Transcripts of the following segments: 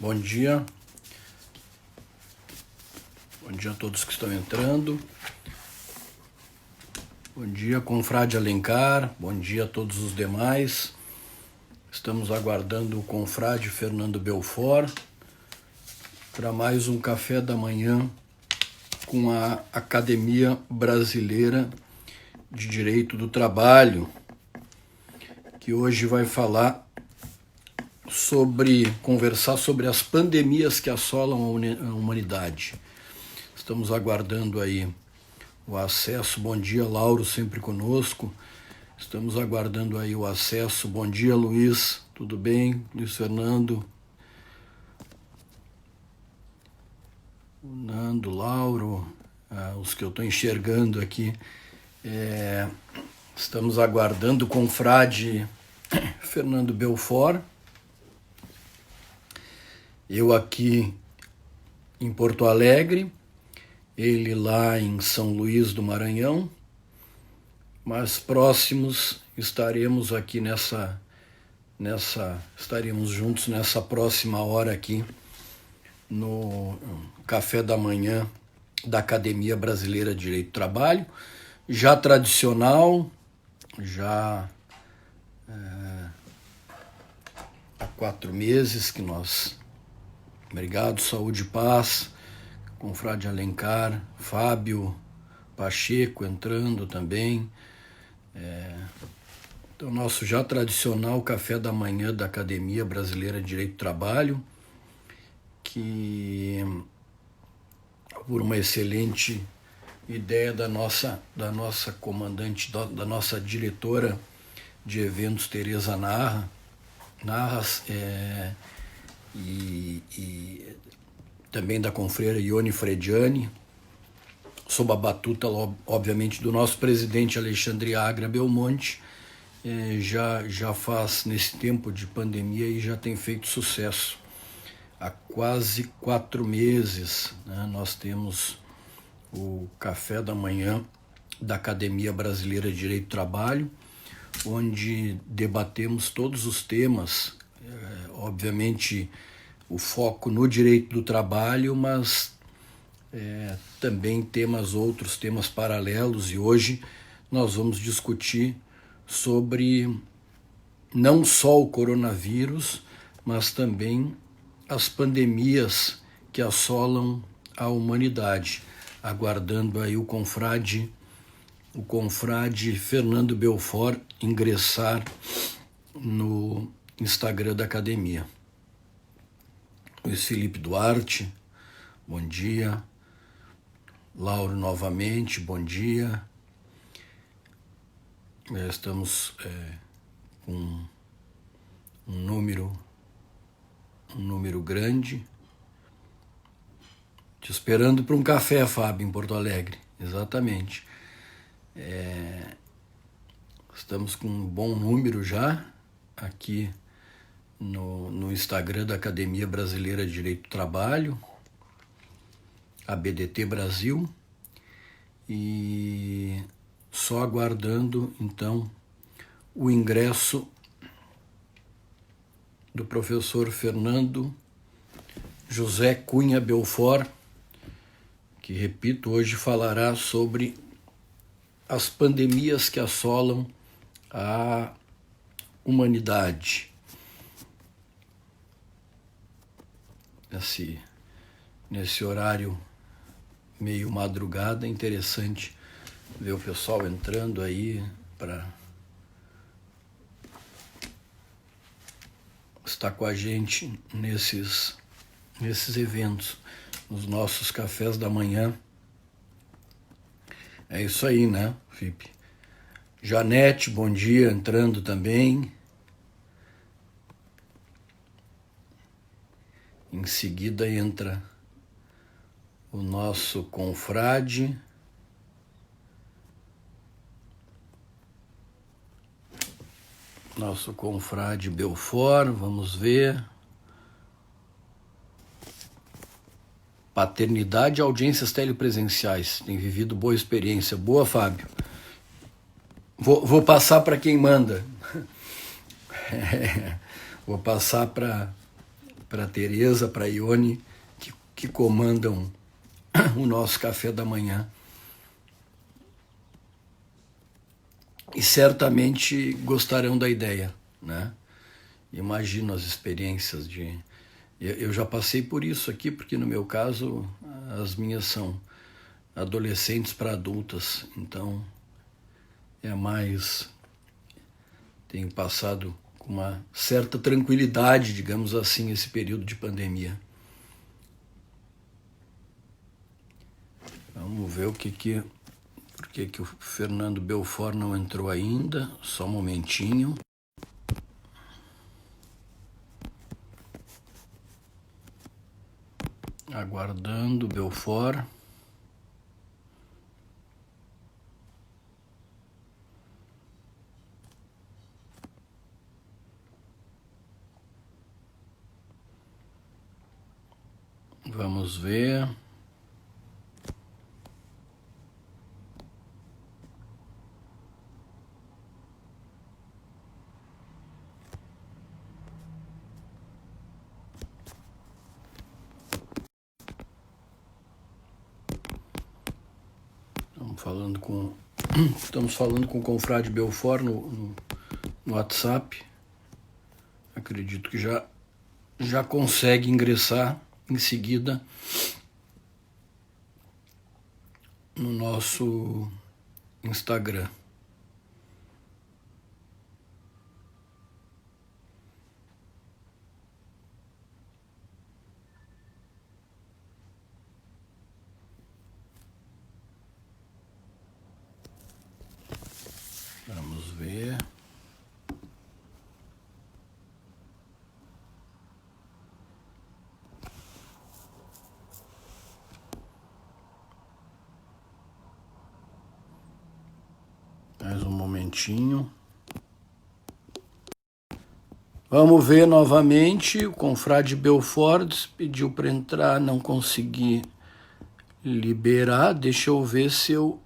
bom dia. Bom dia a todos que estão entrando. Bom dia, confrade Alencar. Bom dia a todos os demais. Estamos aguardando o confrade Fernando Belfort para mais um café da manhã com a Academia Brasileira de Direito do Trabalho, que hoje vai conversar sobre as pandemias que assolam a humanidade. Estamos aguardando aí o acesso. Bom dia, Lauro, sempre conosco. Estamos aguardando aí o acesso. Bom dia, Luiz. Tudo bem? Luiz Fernando. O Nando, Lauro, os que eu estou enxergando aqui. Estamos aguardando o confrade Fernando Belfort. Eu aqui em Porto Alegre, ele lá em São Luís do Maranhão, mas próximos estaremos aqui estaremos juntos nessa próxima hora aqui no café da manhã da Academia Brasileira de Direito do Trabalho, já tradicional, já há 4 meses que nós... Obrigado, saúde e paz, confrade Alencar, Fábio Pacheco entrando também. Então, nosso já tradicional café da manhã da Academia Brasileira de Direito do Trabalho, que por uma excelente ideia da nossa comandante, da nossa diretora de eventos, Tereza Narras, e também da confreira Ione Frediani, sob a batuta, obviamente, do nosso presidente Alexandre Agra Belmonte, já faz, nesse tempo de pandemia, e já tem feito sucesso. Há quase 4 meses, né, nós temos o café da manhã da Academia Brasileira de Direito do Trabalho, onde debatemos todos os temas, obviamente o foco no direito do trabalho, mas também outros temas paralelos, e hoje nós vamos discutir sobre não só o coronavírus, mas também as pandemias que assolam a humanidade, aguardando aí o confrade Fernando Belfort ingressar no Instagram da academia. Luiz Felipe Duarte, bom dia. Lauro novamente, bom dia. Estamos com um número grande. Te esperando para um café, Fábio, em Porto Alegre. Exatamente. Estamos com um bom número já aqui no Instagram da Academia Brasileira de Direito do Trabalho, a BDT Brasil, e só aguardando, então, o ingresso do professor Fernando José Cunha Belfort, que, repito, hoje falará sobre as pandemias que assolam a humanidade. Nesse horário meio madrugada, é interessante ver o pessoal entrando aí para estar com a gente nesses eventos, nos nossos cafés da manhã. É isso aí, né, Felipe? Janete, bom dia, entrando também. Em seguida entra o nosso confrade Belfort, vamos ver. Paternidade e audiências telepresenciais. Tem vivido boa experiência. Boa, Fábio. Vou passar para quem manda. Vou passar para para a Tereza, para a Ione, que comandam o nosso café da manhã. E certamente gostarão da ideia, né? Imagino as experiências de... Eu já passei por isso aqui, porque no meu caso as minhas são adolescentes para adultas, então é mais... Tenho passado com uma certa tranquilidade, digamos assim, esse período de pandemia. Vamos ver por que o Fernando Belfort não entrou ainda. Só um momentinho. Aguardando o Belfort. Vamos ver. Estamos falando com o confrade Belfort no WhatsApp. Acredito que já consegue ingressar em seguida no nosso Instagram. Vamos ver. Mais um momentinho. Vamos ver novamente. O confrade Belfort pediu para entrar, não consegui liberar. Deixa eu ver se eu...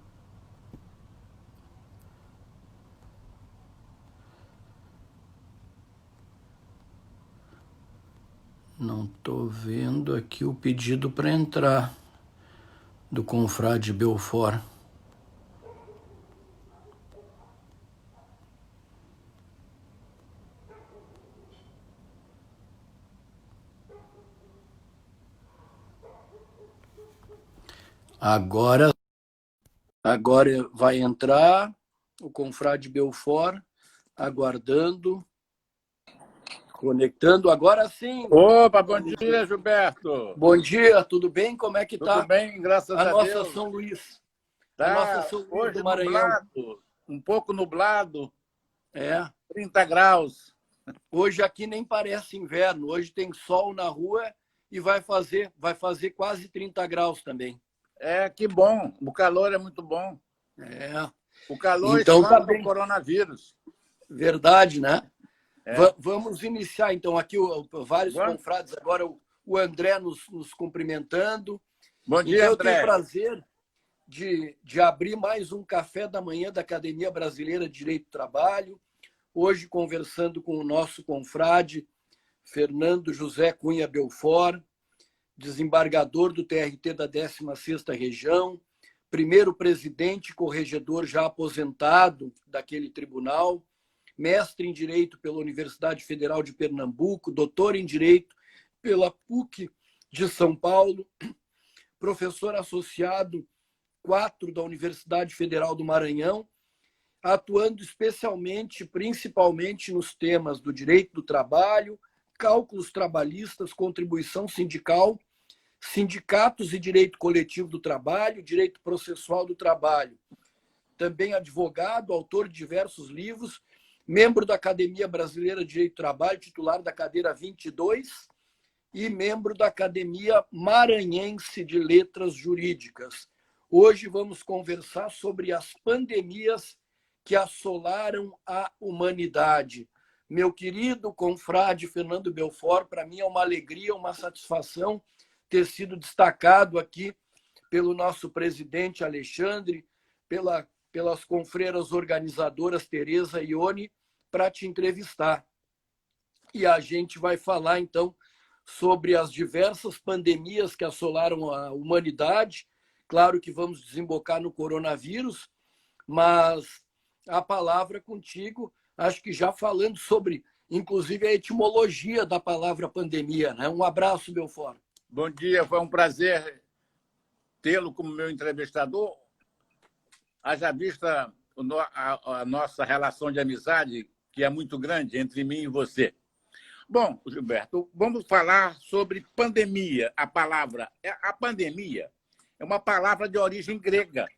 Não estou vendo aqui o pedido para entrar do confrade Belfort. Agora vai entrar o confrade Belfort, aguardando, conectando. Agora sim. Opa, bom dia, Gilberto. Bom dia, tudo bem? Como é que tá? Tudo bem, graças a Deus. A nossa São Luís. Tá, a nossa São Luís hoje do Maranhão. nublado, um pouco nublado. 30 graus. Hoje aqui nem parece inverno. Hoje tem sol na rua e vai fazer quase 30 graus também. Que bom. O calor é muito bom. O calor então, esconde o coronavírus. Verdade, né? Vamos iniciar, então, aqui vários confrades. Agora o André nos cumprimentando. Bom dia, então, André. Eu tenho o prazer de abrir mais um café da manhã da Academia Brasileira de Direito do Trabalho. Hoje, conversando com o nosso confrade, Fernando José Cunha Belfort, desembargador do TRT da 16ª Região, primeiro presidente corregedor já aposentado daquele tribunal, mestre em Direito pela Universidade Federal de Pernambuco, doutor em Direito pela PUC de São Paulo, professor associado 4 da Universidade Federal do Maranhão, atuando principalmente nos temas do direito do trabalho, cálculos trabalhistas, contribuição sindical, sindicatos e direito coletivo do trabalho, direito processual do trabalho. Também advogado, autor de diversos livros, membro da Academia Brasileira de Direito do Trabalho, titular da cadeira 22 e membro da Academia Maranhense de Letras Jurídicas. Hoje vamos conversar sobre as pandemias que assolaram a humanidade. Meu querido confrade Fernando Belfort, para mim é uma alegria, uma satisfação ter sido destacado aqui pelo nosso presidente Alexandre, pelas confreiras organizadoras Tereza e Ione, para te entrevistar. E a gente vai falar, então, sobre as diversas pandemias que assolaram a humanidade. Claro que vamos desembocar no coronavírus, mas a palavra contigo, acho que já falando sobre, inclusive, a etimologia da palavra pandemia, né? Um abraço, Belfort. Bom dia, foi um prazer tê-lo como meu entrevistador. Haja vista a nossa relação de amizade, que é muito grande entre mim e você. Bom, Gilberto, vamos falar sobre pandemia. A pandemia é uma palavra de origem grega,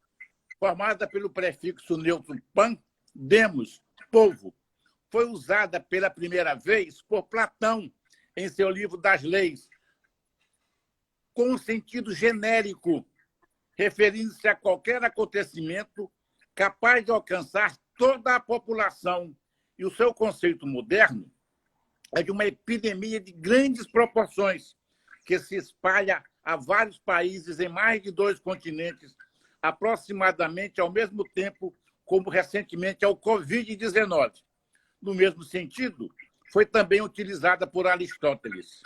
formada pelo prefixo neutro pan, demos, povo. Foi usada pela primeira vez por Platão em seu livro das Leis, com um sentido genérico, referindo-se a qualquer acontecimento capaz de alcançar toda a população. E o seu conceito moderno é de uma epidemia de grandes proporções, que se espalha a vários países em mais de 2 continentes, aproximadamente ao mesmo tempo, como recentemente é o Covid-19. No mesmo sentido, foi também utilizada por Aristóteles.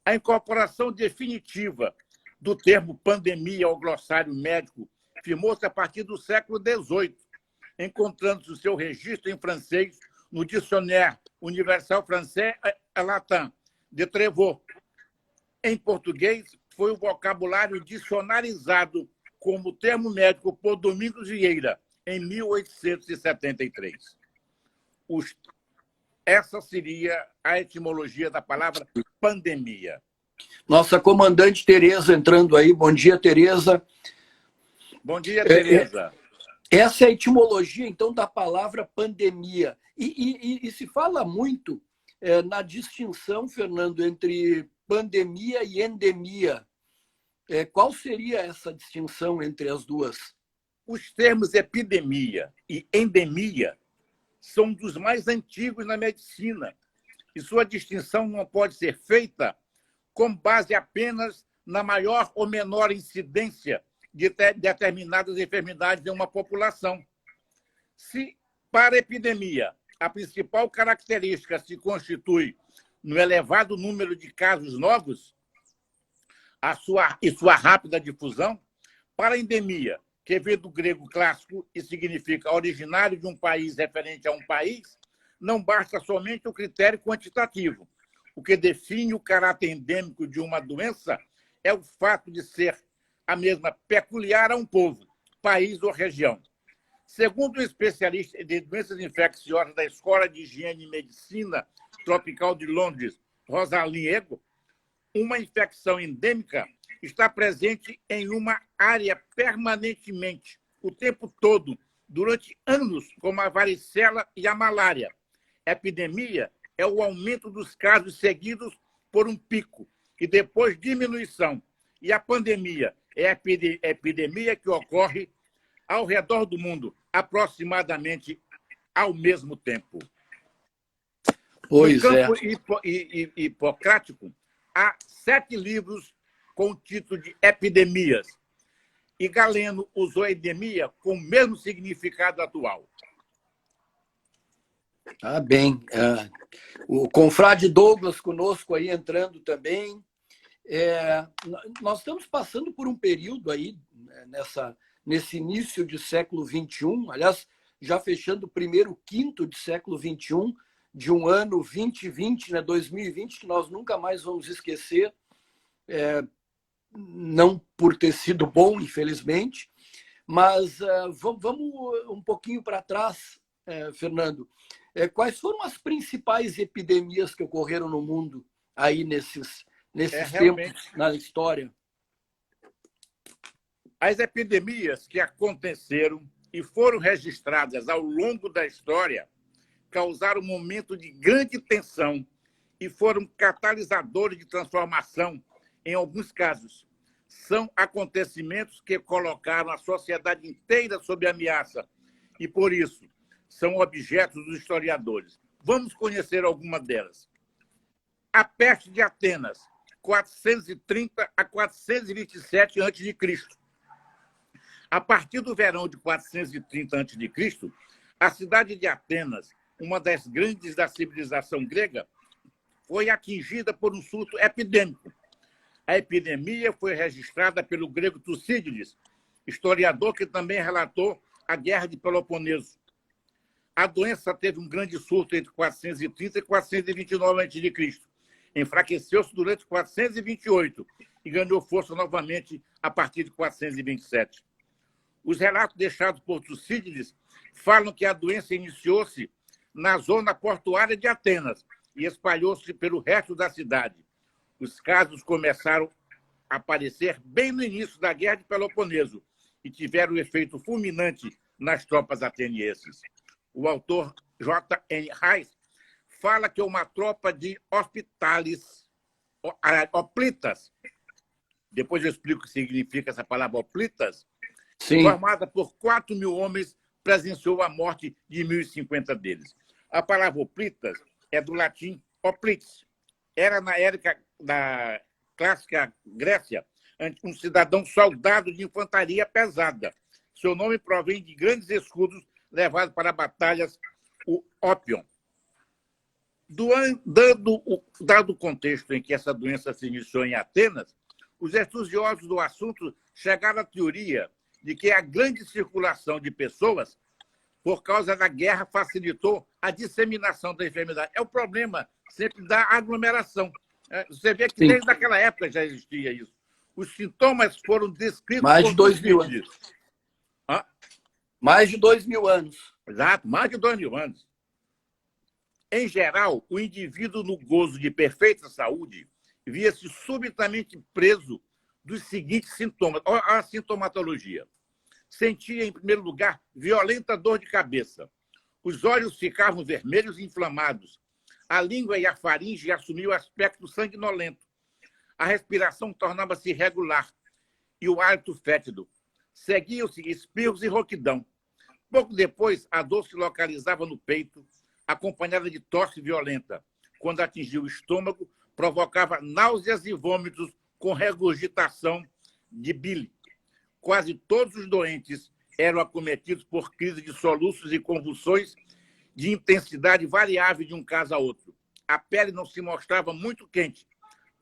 A incorporação definitiva do termo pandemia ao glossário médico firmou-se a partir do século XVIII, encontrando-se o seu registro em francês no Dicionnaire Universal Français Latin, de Trevaux. Em português, foi o vocabulário dicionarizado como termo médico por Domingos Vieira, em 1873. Essa seria a etimologia da palavra pandemia. Nossa comandante Tereza entrando aí. Bom dia, Tereza. Bom dia, Tereza. Essa é a etimologia, então, da palavra pandemia. E se fala muito na distinção, Fernando, entre pandemia e endemia. Qual seria essa distinção entre as duas? Os termos epidemia e endemia são dos mais antigos na medicina, e sua distinção não pode ser feita com base apenas na maior ou menor incidência de determinadas enfermidades em uma população. Se, para a epidemia, a principal característica se constitui no elevado número de casos novos e sua rápida difusão, para a endemia, que vem do grego clássico e significa originário de um país referente a um país, não basta somente o critério quantitativo. O que define o caráter endêmico de uma doença é o fato de ser a mesma peculiar a um povo, país ou região. Segundo um especialista de doenças infecciosas da Escola de Higiene e Medicina Tropical de Londres, Rosalind Ego, uma infecção endêmica está presente em uma área permanentemente, o tempo todo, durante anos, como a varicela e a malária. A epidemia é o aumento dos casos seguidos por um pico e depois diminuição. E a pandemia é a epidemia que ocorre ao redor do mundo, aproximadamente ao mesmo tempo. Pois no campo hipocrático, há 7 livros com o título de Epidemias, e Galeno usou a endemia com o mesmo significado atual. Ah, bem. O confrade Douglas conosco aí entrando também. Nós estamos passando por um período aí, nesse início de século XXI, aliás, já fechando o primeiro quinto de século XXI, de um ano 2020, né, 2020, que nós nunca mais vamos esquecer, não por ter sido bom, infelizmente, mas vamos um pouquinho para trás, Fernando. Quais foram as principais epidemias que ocorreram no mundo aí nesses tempos na história? As epidemias que aconteceram e foram registradas ao longo da história causaram um momento de grande tensão e foram catalisadores de transformação em alguns casos. São acontecimentos que colocaram a sociedade inteira sob ameaça e, por isso, são objetos dos historiadores. Vamos conhecer alguma delas. A peste de Atenas, 430 a 427 a.C. A partir do verão de 430 a.C., a cidade de Atenas, uma das grandes da civilização grega, foi atingida por um surto epidêmico. A epidemia foi registrada pelo grego Tucídides, historiador que também relatou a Guerra de Peloponeso. A doença teve um grande surto entre 430 e 429 a.C. Enfraqueceu-se durante 428 e ganhou força novamente a partir de 427. Os relatos deixados por Tucídides falam que a doença iniciou-se na zona portuária de Atenas e espalhou-se pelo resto da cidade. Os casos começaram a aparecer bem no início da Guerra de Peloponeso e tiveram um efeito fulminante nas tropas atenienses. O autor J.N. Reis fala que uma tropa de hoplitas, depois eu explico o que significa essa palavra hoplitas, formada por 4.000 homens, presenciou a morte de 1.050 deles. A palavra hoplitas é do latim hoplites. Era, na época da clássica Grécia, um cidadão soldado de infantaria pesada. Seu nome provém de grandes escudos levados para batalhas, o ópion. Dado o contexto em que essa doença se iniciou em Atenas, os estudiosos do assunto chegaram à teoria de que a grande circulação de pessoas, por causa da guerra, facilitou a disseminação da enfermidade. É o problema sempre da aglomeração. Você vê que desde aquela época já existia isso. Os sintomas foram descritos mais de 2.000 anos. Mais de 2.000 anos. Exato, mais de 2.000 anos. Em geral, o indivíduo no gozo de perfeita saúde via-se subitamente preso dos seguintes sintomas. Olha a sintomatologia. Sentia, em primeiro lugar, violenta dor de cabeça. Os olhos ficavam vermelhos e inflamados. A língua e a faringe assumiam o aspecto sanguinolento. A respiração tornava-se irregular e o hálito fétido. Seguiam-se espirros e rouquidão. Pouco depois, a dor se localizava no peito, acompanhada de tosse violenta. Quando atingia o estômago, provocava náuseas e vômitos com regurgitação de bile. Quase todos os doentes eram acometidos por crise de soluços e convulsões de intensidade variável de um caso a outro. A pele não se mostrava muito quente,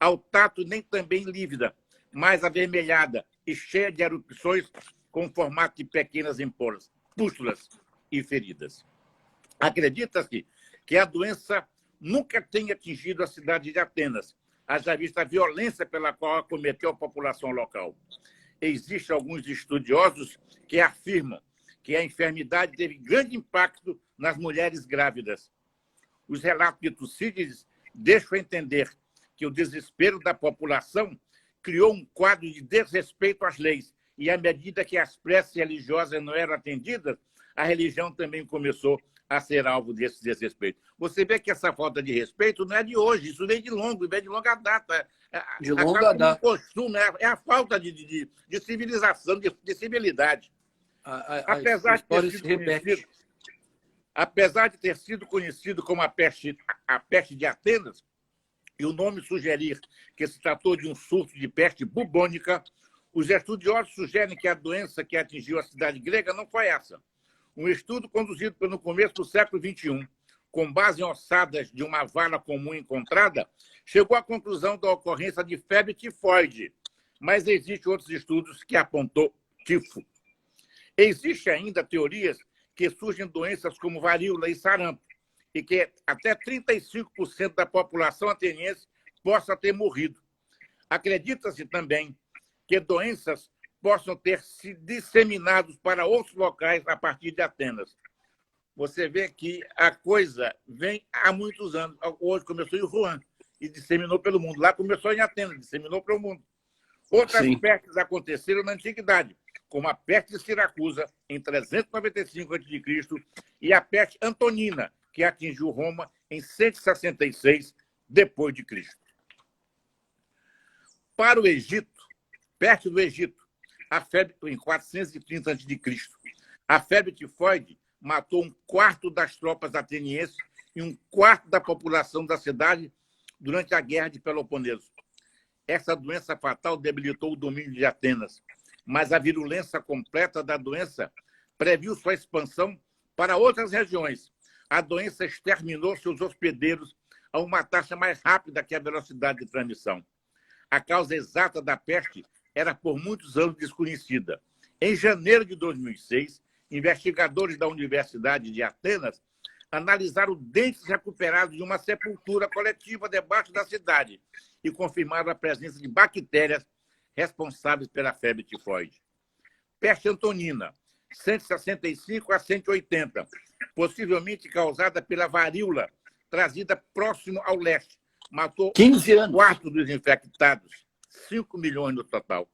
ao tato nem também lívida, mas avermelhada e cheia de erupções com formato de pequenas ampolas, pústulas e feridas. Acredita-se que a doença nunca tenha atingido a cidade de Atenas, haja vista a violência pela qual acometeu a população local. Existem alguns estudiosos que afirmam que a enfermidade teve grande impacto nas mulheres grávidas. Os relatos de Tucídides deixam entender que o desespero da população criou um quadro de desrespeito às leis e, à medida que as preces religiosas não eram atendidas, a religião também começou a ser alvo desse desrespeito. Você vê que essa falta de respeito não é de hoje, isso vem de longa data. De longa data. Costume, é a falta de civilização, de civilidade. Apesar de ter sido conhecido como a peste de Atenas, e o nome sugerir que se tratou de um surto de peste bubônica, os estudiosos sugerem que a doença que atingiu a cidade grega não foi essa. Um estudo conduzido no começo do século XXI, com base em ossadas de uma vala comum encontrada, chegou à conclusão da ocorrência de febre tifoide, mas existem outros estudos que apontou tifo. Existem ainda teorias que surgem doenças como varíola e sarampo, e que até 35% da população ateniense possa ter morrido. Acredita-se também que doenças possam ter se disseminado para outros locais a partir de Atenas. Você vê que a coisa vem há muitos anos. Hoje começou em Wuhan e disseminou pelo mundo. Lá começou em Atenas, disseminou para o mundo. Outras pestes aconteceram na antiguidade, como a peste de Siracusa, em 395 a.C., e a peste antonina, que atingiu Roma em 166 depois de Cristo. Para o Egito, perto do Egito, a febre em 430 a.C., a febre tifoide matou 1/4 das tropas atenienses e 1/4 da população da cidade durante a Guerra de Peloponeso. Essa doença fatal debilitou o domínio de Atenas, mas a virulência completa da doença previu sua expansão para outras regiões. A doença exterminou seus hospedeiros, a uma taxa mais rápida que a velocidade de transmissão. A causa exata da peste era por muitos anos desconhecida. Em janeiro de 2006, investigadores da Universidade de Atenas analisaram dentes recuperados de uma sepultura coletiva debaixo da cidade e confirmaram a presença de bactérias responsáveis pela febre tifoide. Peste antonina, 165 a 180, possivelmente causada pela varíola, trazida próximo ao leste. Matou 15 anos. um quarto dos infectados, 5 milhões no total.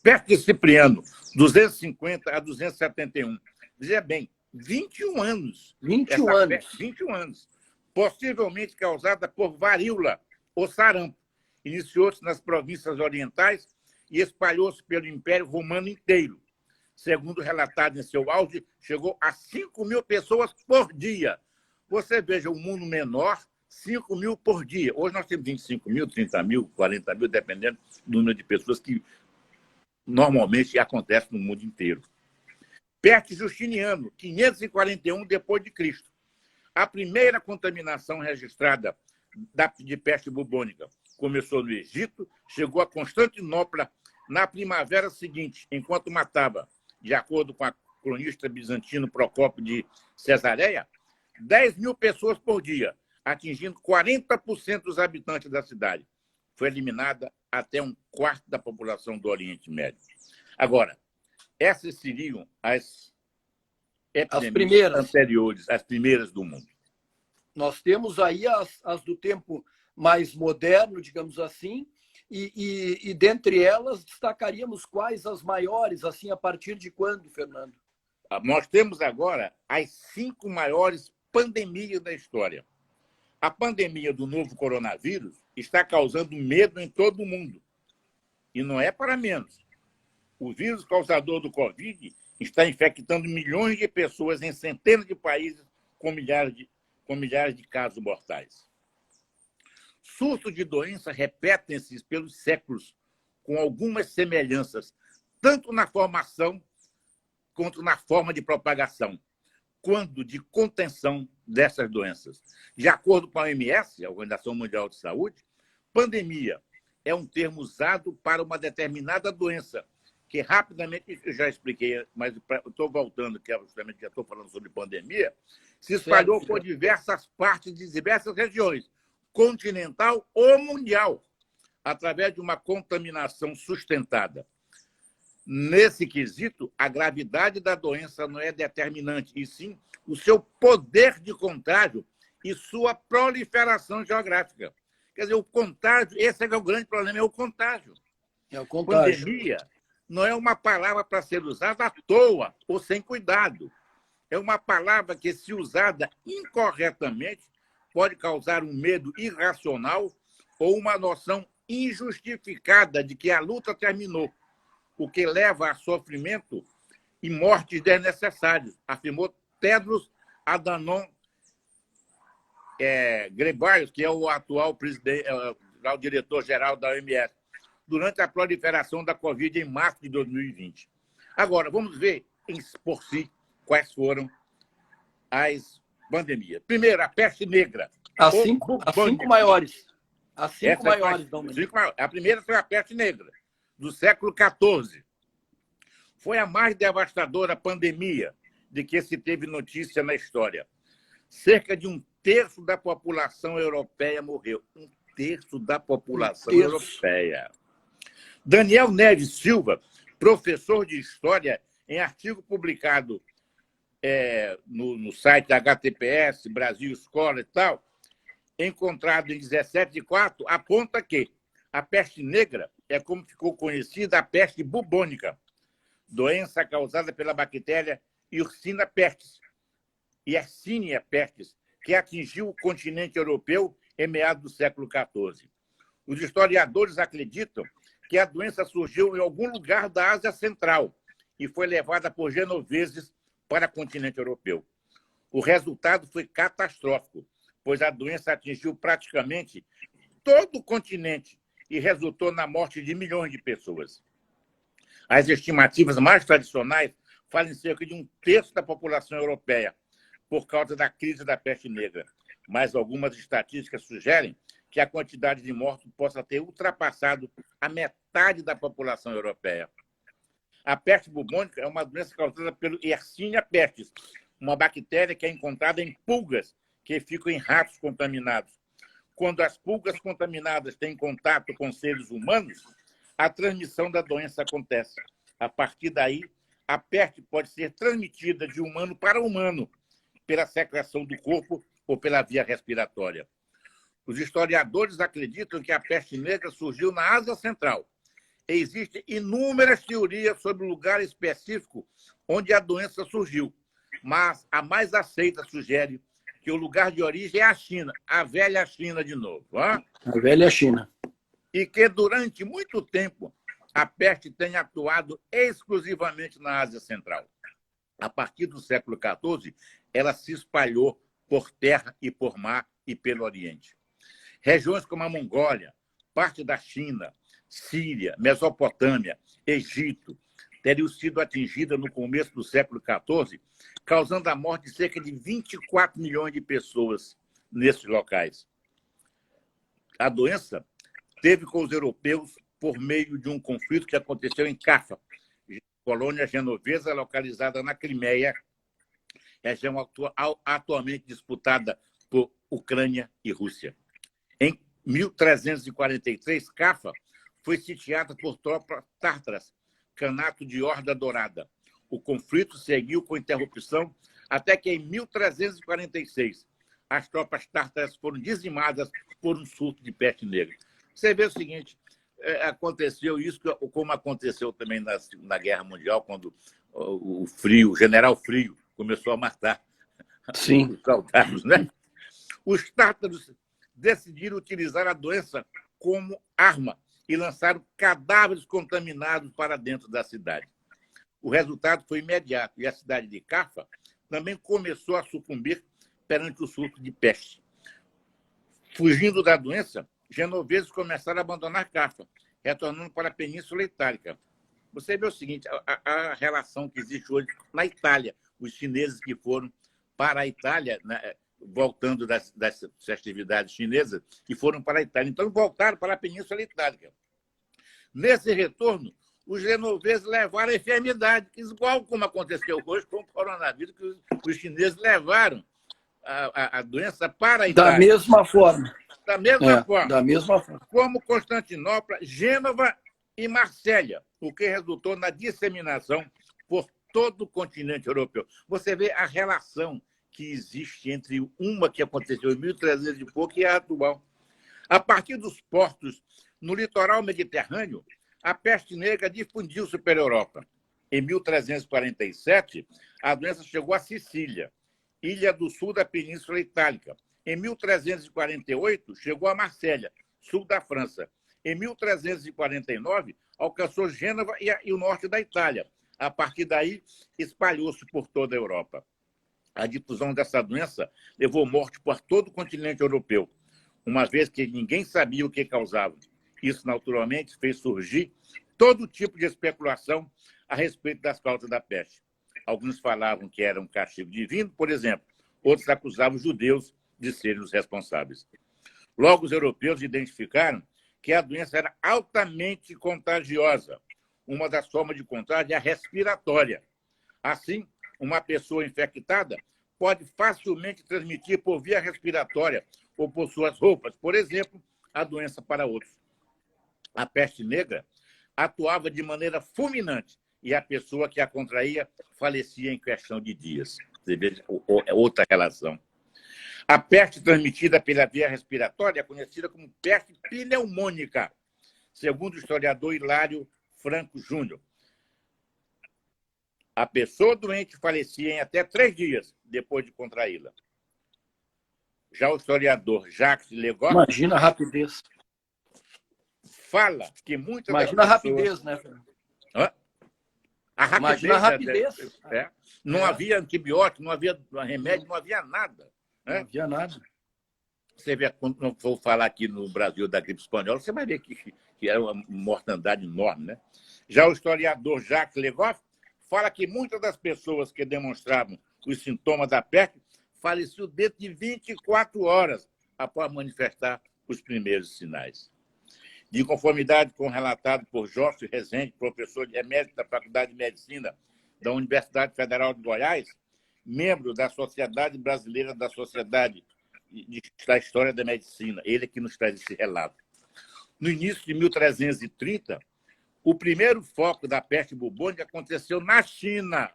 Peste de Cipriano, 250 a 271. Veja bem, 21 anos. 21 anos. 21 anos. Possivelmente causada por varíola ou sarampo. Iniciou-se nas províncias orientais e espalhou-se pelo Império Romano inteiro. Segundo relatado em seu auge, chegou a 5 mil pessoas por dia. Você veja, um mundo menor, 5 mil por dia. Hoje nós temos 25 mil, 30 mil, 40 mil, dependendo do número de pessoas que normalmente acontece no mundo inteiro. Peste Justiniano, 541 depois de Cristo. A primeira contaminação registrada de peste bubônica começou no Egito, chegou a Constantinopla na primavera seguinte, enquanto matava, de acordo com a cronista bizantino Procópio de Cesareia, 10 mil pessoas por dia, atingindo 40% dos habitantes da cidade. Foi eliminada até um quarto da população do Oriente Médio. Agora, essas seriam as epidemias anteriores, as primeiras do mundo. Nós temos aí as do tempo mais moderno, digamos assim, e dentre elas destacaríamos quais as maiores, assim, a partir de quando, Fernando? Nós temos agora as 5 maiores pandemias da história. A pandemia do novo coronavírus está causando medo em todo o mundo. E não é para menos. O vírus causador do Covid está infectando milhões de pessoas em centenas de países com milhares de casos mortais. Surtos de doença repetem-se pelos séculos, com algumas semelhanças, tanto na formação quanto na forma de propagação, quanto de contenção dessas doenças. De acordo com a OMS, a Organização Mundial de Saúde, pandemia é um termo usado para uma determinada doença, que rapidamente, eu já expliquei, mas estou voltando, que justamente já estou falando sobre pandemia, se espalhou por diversas partes de diversas regiões, continental ou mundial, através de uma contaminação sustentada. Nesse quesito, a gravidade da doença não é determinante, e sim o seu poder de contágio e sua proliferação geográfica. Quer dizer, o contágio, esse é o grande problema, é o contágio. É o contágio. Pandemia não é uma palavra para ser usada à toa ou sem cuidado. É uma palavra que, se usada incorretamente, pode causar um medo irracional ou uma noção injustificada de que a luta terminou, o que leva a sofrimento e mortes desnecessárias, afirmou Tedros Adhanom Ghebreyesus, que é o atual diretor-geral da OMS, durante a proliferação da Covid em março de 2020. Agora, vamos ver por si quais foram as pandemias. Primeiro, a peste negra. As 5 maiores. As 5 maiores. A primeira foi a peste negra, do século XIV. Foi a mais devastadora pandemia de que se teve notícia na história. Cerca de 1/3 da população europeia morreu. 1/3 da população europeia. Daniel Neves Silva, professor de História, em artigo publicado no site HTTPS, Brasil Escola e tal, encontrado em 17/4, aponta que a peste negra é como ficou conhecida a peste bubônica, doença causada pela bactéria Yersinia pestis, que atingiu o continente europeu em meados do século XIV. Os historiadores acreditam que a doença surgiu em algum lugar da Ásia Central e foi levada por genoveses para o continente europeu. O resultado foi catastrófico, pois a doença atingiu praticamente todo o continente e resultou na morte de milhões de pessoas. As estimativas mais tradicionais falam em cerca de 1/3 da população europeia, por causa da crise da peste negra. mas algumas estatísticas sugerem que a quantidade de mortos possa ter ultrapassado a metade da população europeia. A peste bubônica é uma doença causada pelo Yersinia pestis, uma bactéria que é encontrada em pulgas que ficam em ratos contaminados. Quando as pulgas contaminadas têm contato com seres humanos, a transmissão da doença acontece. A partir daí, a peste pode ser transmitida de humano para humano, pela secreção do corpo ou pela via respiratória. Os historiadores acreditam que a peste negra surgiu na Ásia Central. Existem inúmeras teorias sobre o lugar específico onde a doença surgiu, mas a mais aceita sugere que o lugar de origem é a China, a velha China de novo. A velha China. E que durante muito tempo a peste tem atuado exclusivamente na Ásia Central. A partir do século XIV, ela se espalhou por terra e por mar e pelo Oriente. Regiões como a Mongólia, parte da China, Síria, Mesopotâmia, Egito, teriam sido atingidas no começo do século XIV, causando a morte de cerca de 24 milhões de pessoas nesses locais. A doença teve com os europeus por meio de um conflito que aconteceu em Cafa, colônia genovesa localizada na Crimeia, região atualmente disputada por Ucrânia e Rússia. Em 1343, Cafa foi sitiada por tropas tártaras, Khanato de Horda Dourada. O conflito seguiu com interrupção até que, em 1346, as tropas tártaras foram dizimadas por um surto de peste negra. Você vê o seguinte, aconteceu isso, como aconteceu também na Guerra Mundial, quando o general Frio começou a matar os soldados, né? Os tártaros decidiram utilizar a doença como arma e lançaram cadáveres contaminados para dentro da cidade. O resultado foi imediato e a cidade de Cafa também começou a sucumbir perante o surto de peste. Fugindo da doença, genoveses começaram a abandonar Cafa, retornando para a Península Itálica. Você vê o seguinte, a relação que existe hoje na Itália, os chineses que foram para a Itália, né, voltando das festividades chinesas, e foram para a Itália. Então, voltaram para a Península Itálica. Nesse retorno, os genoveses levaram a enfermidade, igual como aconteceu hoje com o coronavírus, que os chineses levaram a doença para a Itália. Da mesma forma. Da mesma forma. Da mesma forma. Como Constantinopla, Gênova e Marsella, o que resultou na disseminação por todo o continente europeu. Você vê a relação que existe entre uma que aconteceu em 1300 e pouco e a atual. A partir dos portos no litoral mediterrâneo, a peste negra difundiu-se pela Europa. Em 1347, a doença chegou à Sicília, ilha do sul da Península Itálica. Em 1348, chegou a Marsella, sul da França. Em 1349, alcançou Gênova e o norte da Itália. A partir daí, espalhou-se por toda a Europa. A difusão dessa doença levou morte por todo o continente europeu, uma vez que ninguém sabia o que causava. Isso, naturalmente, fez surgir todo tipo de especulação a respeito das causas da peste. Alguns falavam que era um castigo divino, por exemplo. Outros acusavam os judeus de serem os responsáveis. Logo, os europeus identificaram que a doença era altamente contagiosa. Uma das formas de contágio é a respiratória. Assim, uma pessoa infectada pode facilmente transmitir por via respiratória ou por suas roupas, por exemplo, a doença para outros. A peste negra atuava de maneira fulminante e a pessoa que a contraía falecia em questão de dias. Você vê outra relação. A peste transmitida pela via respiratória é conhecida como peste pneumônica, segundo o historiador Hilário Franco Júnior. A pessoa doente falecia em até 3 dias depois de contraí-la. Já o historiador Jacques Legoff... Imagina a rapidez. Fala que muitas Imagina das a pessoas... rapidez, né? Hã? A rapidez, imagina a rapidez. Não havia antibiótico, não havia remédio, não havia nada. Não havia nada. Você vê, quando eu for falar aqui no Brasil da gripe espanhola, você vai ver que era uma mortandade enorme, né? Já o historiador Jacques Legoff fala que muitas das pessoas que demonstravam os sintomas da peste faleceu dentro de 24 horas após manifestar os primeiros sinais. De conformidade com o relatado por Jorge Rezende, professor emérito da Faculdade de Medicina da Universidade Federal de Goiás, membro da Sociedade Brasileira da História da Medicina, ele que nos traz esse relato. No início de 1330, o primeiro foco da peste bubônica aconteceu na China.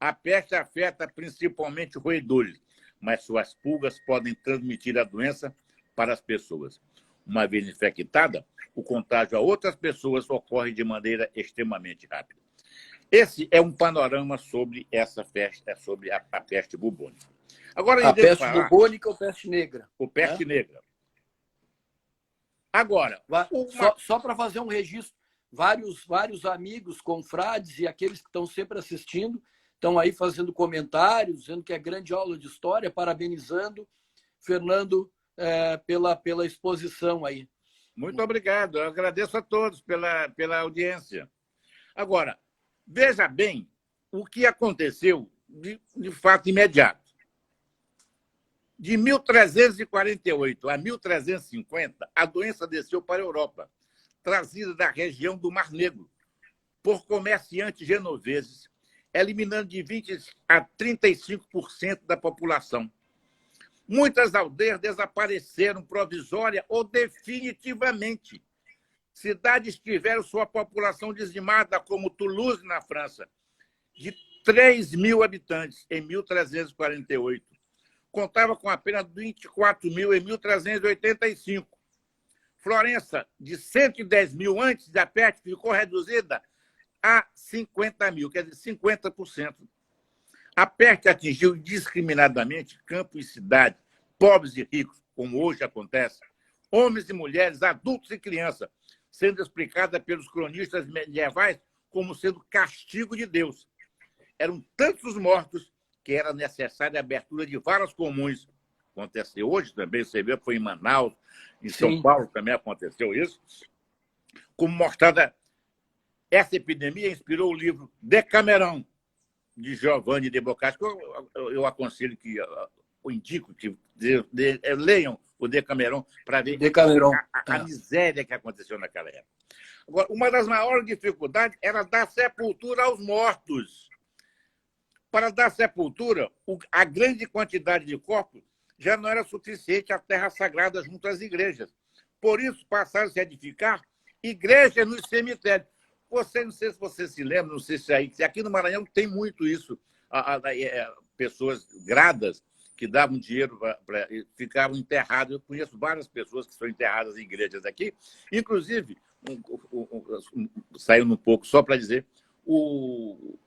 A peste afeta principalmente roedores, mas suas pulgas podem transmitir a doença para as pessoas. Uma vez infectada, o contágio a outras pessoas ocorre de maneira extremamente rápida. Esse é um panorama sobre essa peste, sobre a peste bubônica. Agora, a peste bubônica ou peste negra? Ou peste negra. Agora, só para fazer um registro, vários amigos, confrades e aqueles que estão sempre assistindo, estão aí fazendo comentários, dizendo que é grande aula de história, parabenizando Fernando pela exposição aí. Muito obrigado. Eu agradeço a todos pela audiência. Agora, veja bem o que aconteceu de fato imediato. De 1348 a 1350, a doença desceu para a Europa, trazida da região do Mar Negro, por comerciantes genoveses, eliminando de 20% a 35% da população. Muitas aldeias desapareceram provisória ou definitivamente. Cidades tiveram sua população dizimada, como Toulouse, na França, de 3.000 habitantes em 1348. Contava com apenas 24.000 em 1385. Florença, de 110.000 antes da peste, ficou reduzida a 50.000, quer dizer, 50%. A peste atingiu indiscriminadamente campo e cidade, pobres e ricos, como hoje acontece, homens e mulheres, adultos e crianças, sendo explicada pelos cronistas medievais como sendo castigo de Deus. Eram tantos os mortos que era necessária a abertura de varas comuns. Aconteceu hoje também, você vê, foi em Manaus, em São Paulo também aconteceu isso. Como mostrada, essa epidemia inspirou o livro Decameron, de Giovanni de Boccaccio, que eu aconselho que eu indico que leiam o Decameron para ver a miséria que aconteceu naquela época. Agora, uma das maiores dificuldades era dar sepultura aos mortos. Para dar sepultura, a grande quantidade de corpos já não era suficiente à terra sagrada junto às igrejas. Por isso, passaram a se edificar igrejas nos cemitérios. Não sei se você se lembra, não sei se aqui no Maranhão tem muito isso. Pessoas gradas que davam dinheiro ficavam enterradas. Eu conheço várias pessoas que são enterradas em igrejas aqui. Inclusive, saindo um pouco só para dizer, o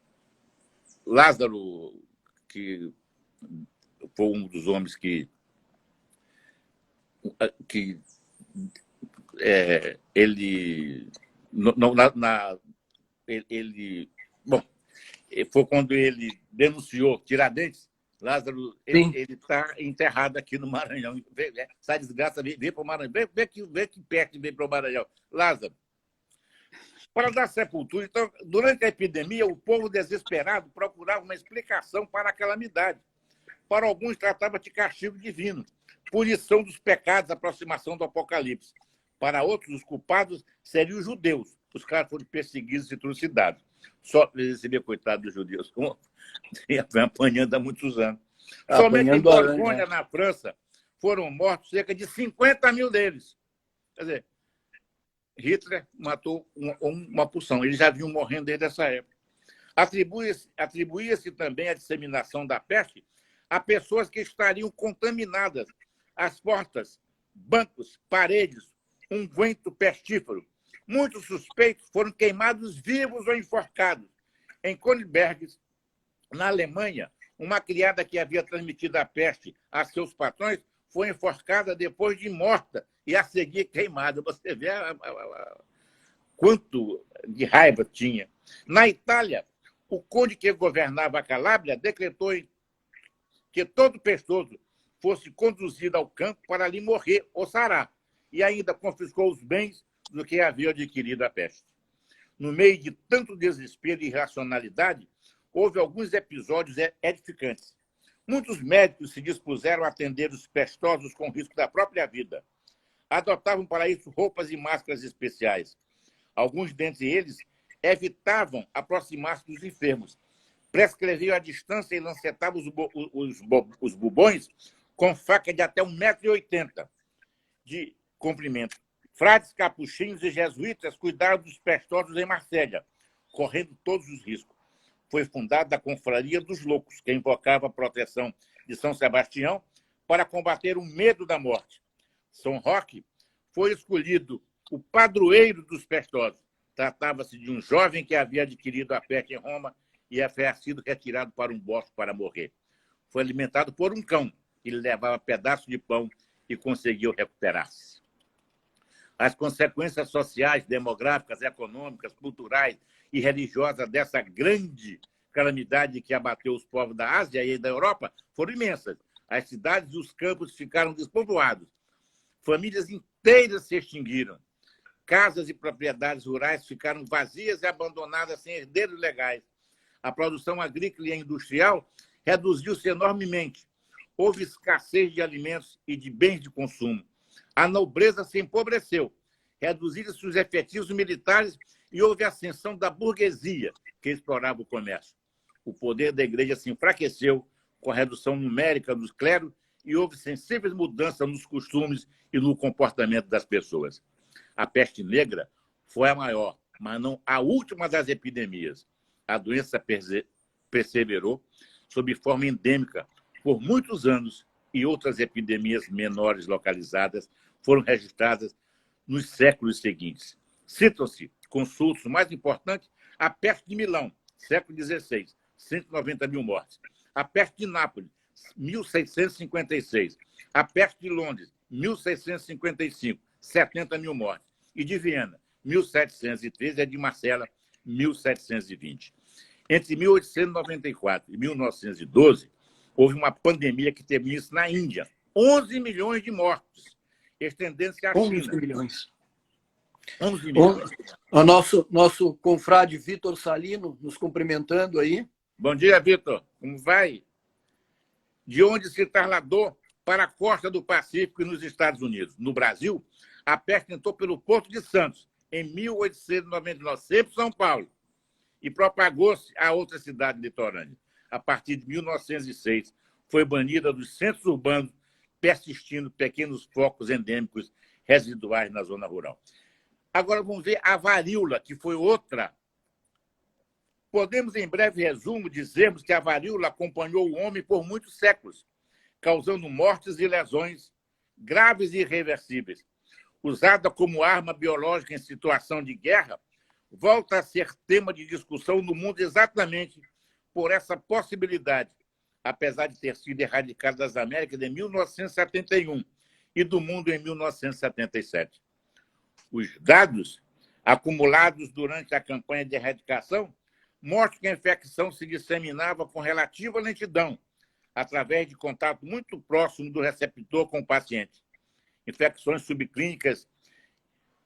Lázaro, que foi um dos homens que ele foi quando ele denunciou Tiradentes. Lázaro, ele está enterrado aqui no Maranhão. Essa desgraça veio para o Maranhão. Vê que perto veio para o Maranhão. Lázaro, para dar sepultura. Então, durante a epidemia, o povo desesperado procurava uma explicação para a calamidade. Para alguns, tratava de castigo divino, punição dos pecados, aproximação do Apocalipse. Para outros, os culpados seriam os judeus. Os caras foram perseguidos e trucidados. Só receber, coitado dos judeus, vem apanhando há muitos anos. Somente em Borgonha, na França, foram mortos cerca de 50.000 deles. Quer dizer, Hitler matou uma porção. Eles já vinham morrendo desde essa época. Atribuía-se também a disseminação da peste a pessoas que estariam contaminadas. As portas, bancos, paredes, unguento pestífero. Muitos suspeitos foram queimados vivos ou enforcados. Em Königsberg, na Alemanha, uma criada que havia transmitido a peste a seus patrões foi enforcada depois de morta e a seguir queimada. Você vê quanto de raiva tinha. Na Itália, o conde que governava a Calábria decretou que todo pestoso fosse conduzido ao campo para ali morrer ou sarar, e ainda confiscou os bens do que havia adquirido a peste. No meio de tanto desespero e irracionalidade, houve alguns episódios edificantes. Muitos médicos se dispuseram a atender os pestosos com risco da própria vida. Adotavam para isso roupas e máscaras especiais. Alguns dentre eles evitavam aproximar-se dos enfermos. Prescreviam a distância e lancetavam os bubões com faca de até 1,80 m de comprimento. Frades, capuchinhos e jesuítas cuidaram dos pestosos em Marsella, correndo todos os riscos. Foi fundada a Confraria dos Loucos, que invocava a proteção de São Sebastião para combater o medo da morte. São Roque foi escolhido o padroeiro dos pestosos. Tratava-se de um jovem que havia adquirido a peste em Roma e havia sido retirado para um bosque para morrer. Foi alimentado por um cão. Ele levava pedaços de pão e conseguiu recuperar-se. As consequências sociais, demográficas, econômicas, culturais e religiosas dessa grande calamidade que abateu os povos da Ásia e da Europa foram imensas. As cidades e os campos ficaram despovoados. Famílias inteiras se extinguiram. Casas e propriedades rurais ficaram vazias e abandonadas sem herdeiros legais. A produção agrícola e industrial reduziu-se enormemente. Houve escassez de alimentos e de bens de consumo. A nobreza se empobreceu. Reduziram-se os efetivos militares e houve a ascensão da burguesia, que explorava o comércio. O poder da igreja se enfraqueceu com a redução numérica dos clérigos e houve sensíveis mudanças nos costumes e no comportamento das pessoas. A peste negra foi a maior, mas não a última das epidemias. A doença perseverou sob forma endêmica por muitos anos e outras epidemias menores localizadas foram registradas nos séculos seguintes. Citam-se consultos mais importantes a peste de Milão, século XVI, 190 mil mortes. A peste de Nápoles, 1656. A peste de Londres, 1655, 70 mil mortes. E de Viena, 1713, e a de Marsella, 1720. Entre 1894 e 1912, houve uma pandemia que teve isso na Índia. 11 milhões de mortos, estendendo-se à China. 11 milhões. 11 milhões. O nosso confrade Vitor Salino nos cumprimentando aí. Bom dia, Vitor. Como vai? De onde se trasladou para a costa do Pacífico e nos Estados Unidos. No Brasil, a peste entrou pelo Porto de Santos, em 1899, sempre São Paulo, e propagou-se a outras cidades litorâneas. A partir de 1906, foi banida dos centros urbanos, persistindo pequenos focos endêmicos residuais na zona rural. Agora vamos ver a varíola, que foi outra. Podemos, em breve resumo, dizermos que a varíola acompanhou o homem por muitos séculos, causando mortes e lesões graves e irreversíveis. Usada como arma biológica em situação de guerra, volta a ser tema de discussão no mundo exatamente por essa possibilidade, apesar de ter sido erradicada das Américas em 1971 e do mundo em 1977. Os dados acumulados durante a campanha de erradicação mostram que a infecção se disseminava com relativa lentidão, através de contato muito próximo do receptor com o paciente. Infecções subclínicas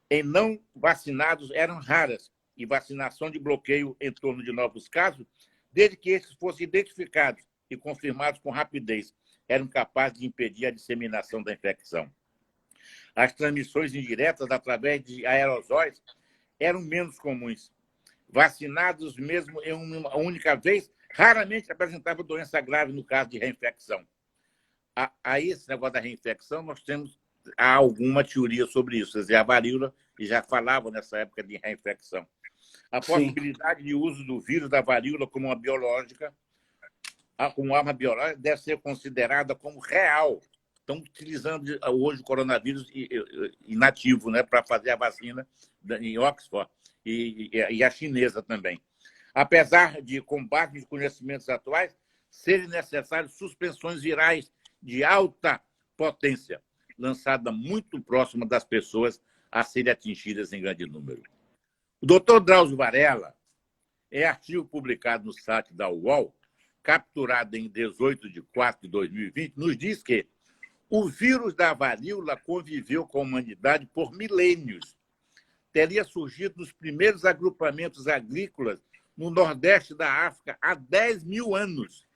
em não vacinados eram raras e vacinação de bloqueio em torno de novos casos, desde que esses fossem identificados e confirmados com rapidez, eram capazes de impedir a disseminação da infecção. As transmissões indiretas através de aerosóis eram menos comuns. Vacinados mesmo em uma única vez, raramente apresentavam doença grave no caso de reinfecção. A esse negócio da reinfecção, nós temos alguma teoria sobre isso. Quer dizer, a varíola já falava nessa época de reinfecção. A possibilidade de uso do vírus da varíola como uma biológica, como arma biológica, deve ser considerada como real. Estão utilizando hoje o coronavírus inativo, né, para fazer a vacina em Oxford e a chinesa também. Apesar de, com base nos conhecimentos atuais, serem necessárias suspensões virais de alta potência, lançada muito próxima das pessoas a serem atingidas em grande número. O Dr. Drauzio Varela, em artigo publicado no site da UOL, capturado em 18 de 4 de 2020, nos diz que o vírus da varíola conviveu com a humanidade por milênios. Teria surgido nos primeiros agrupamentos agrícolas no nordeste da África há 10 mil anos.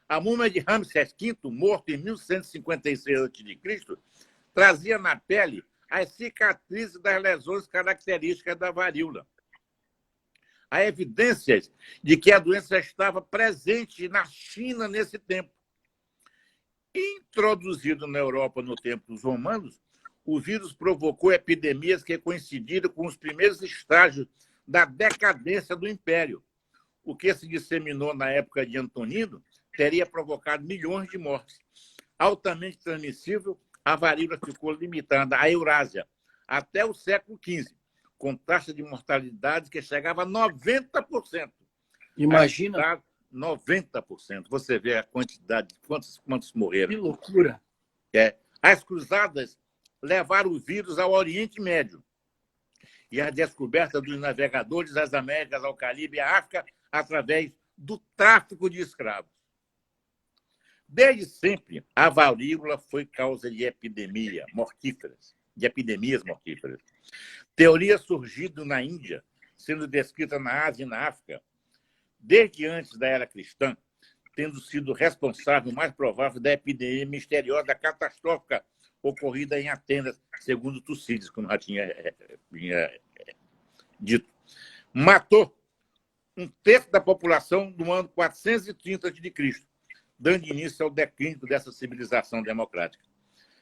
A múmia de Ramsés V, morto em 1156 a.C., trazia na pele as cicatrizes das lesões características da varíola. Há evidências de que a doença estava presente na China nesse tempo. Introduzido na Europa no tempo dos romanos, o vírus provocou epidemias que coincidiram com os primeiros estágios da decadência do Império. O que se disseminou na época de Antonino teria provocado milhões de mortes. Altamente transmissível, a varíola ficou limitada à Eurásia até o século XV, com taxa de mortalidade que chegava a 90%. Imagina. 90%. Você vê a quantidade, quantos morreram. Que loucura. As cruzadas levaram o vírus ao Oriente Médio e a descoberta dos navegadores das Américas ao Caribe e à África através do tráfico de escravos. Desde sempre, a varíola foi causa de epidemias mortíferas. Teoria surgida na Índia, sendo descrita na Ásia e na África, desde antes da era cristã, tendo sido responsável mais provável da epidemia misteriosa catastrófica ocorrida em Atenas, segundo Tucídides, como já tinha dito. Matou um terço da população no ano 430 a.C., dando início ao declínio dessa civilização democrática.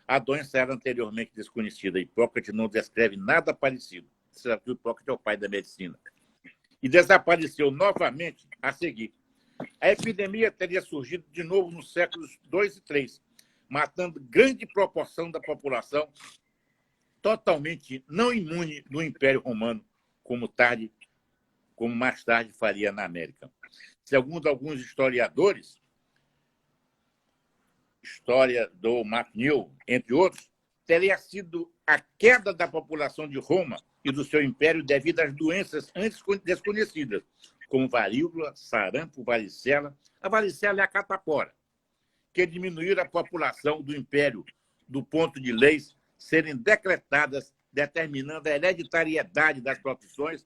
A doença era anteriormente desconhecida. Hipócrates não descreve nada parecido. Será que Hipócrates é o pai da medicina? E desapareceu novamente a seguir. A epidemia teria surgido de novo nos séculos II e III, matando grande proporção da população totalmente não imune do Império Romano, como mais tarde faria na América. Segundo alguns historiadores, história do MacNeil, entre outros, teria sido a queda da população de Roma e do seu império devido às doenças antes desconhecidas, como varíola, sarampo, varicela. A varicela é a catapora, que diminuíram a população do império do ponto de leis serem decretadas, determinando a hereditariedade das profissões,